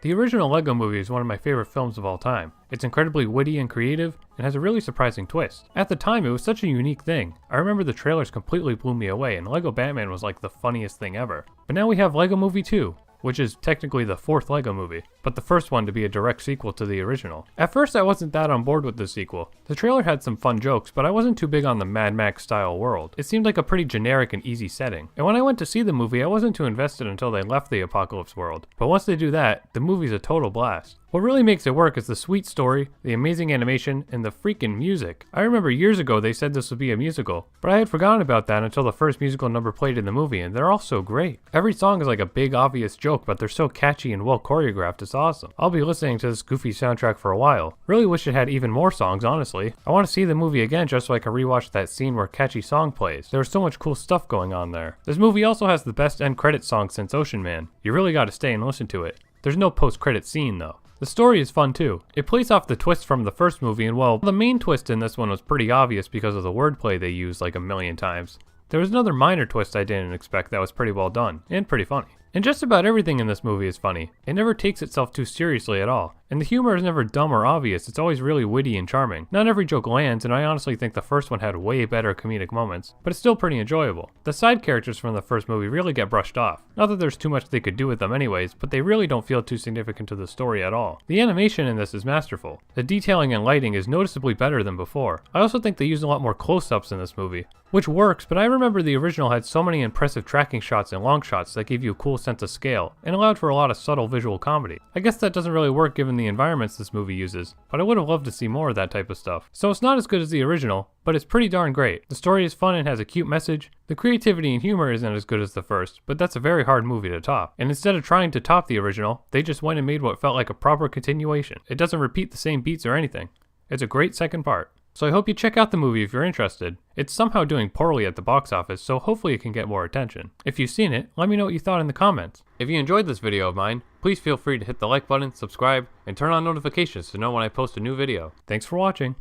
The original LEGO movie is one of my favorite films of all time. It's incredibly witty and creative, and has a really surprising twist. At the time, it was such a unique thing. I remember the trailers completely blew me away, and LEGO Batman was like the funniest thing ever. But now we have LEGO Movie 2, which is technically the fourth LEGO movie, but the first one to be a direct sequel to the original. At first I wasn't that on board with the sequel. The trailer had some fun jokes, but I wasn't too big on the Mad Max style world. It seemed like a pretty generic and easy setting. And when I went to see the movie, I wasn't too invested until they left the apocalypse world. But once they do that, the movie's a total blast. What really makes it work is the sweet story, the amazing animation, and the freaking music. I remember years ago they said this would be a musical, but I had forgotten about that until the first musical number played in the movie, and they're all so great. Every song is like a big obvious joke, but they're so catchy and well choreographed, it's awesome. I'll be listening to this goofy soundtrack for a while. Really wish it had even more songs, honestly. I want to see the movie again just so I can rewatch that scene where catchy song plays. There was so much cool stuff going on there. This movie also has the best end credit song since Ocean Man. You really gotta stay and listen to it. There's no post-credit scene though. The story is fun too. It plays off the twist from the first movie, and well, the main twist in this one was pretty obvious because of the wordplay they used like a million times. There was another minor twist I didn't expect that was pretty well done, and pretty funny. And just about everything in this movie is funny. It never takes itself too seriously at all. And the humor is never dumb or obvious, it's always really witty and charming. Not every joke lands, and I honestly think the first one had way better comedic moments, but it's still pretty enjoyable. The side characters from the first movie really get brushed off. Not that there's too much they could do with them anyways, but they really don't feel too significant to the story at all. The animation in this is masterful. The detailing and lighting is noticeably better than before. I also think they used a lot more close-ups in this movie, which works, but I remember the original had so many impressive tracking shots and long shots that gave you a cool sense of scale, and allowed for a lot of subtle visual comedy. I guess that doesn't really work given the environments this movie uses, but I would have loved to see more of that type of stuff. So it's not as good as the original, but it's pretty darn great. The story is fun and has a cute message. The creativity and humor isn't as good as the first, but that's a very hard movie to top. And instead of trying to top the original, they just went and made what felt like a proper continuation. It doesn't repeat the same beats or anything. It's a great second part. So I hope you check out the movie if you're interested. It's somehow doing poorly at the box office, so hopefully it can get more attention. If you've seen it, let me know what you thought in the comments. If you enjoyed this video of mine, please feel free to hit the like button, subscribe, and turn on notifications to know when I post a new video. Thanks for watching.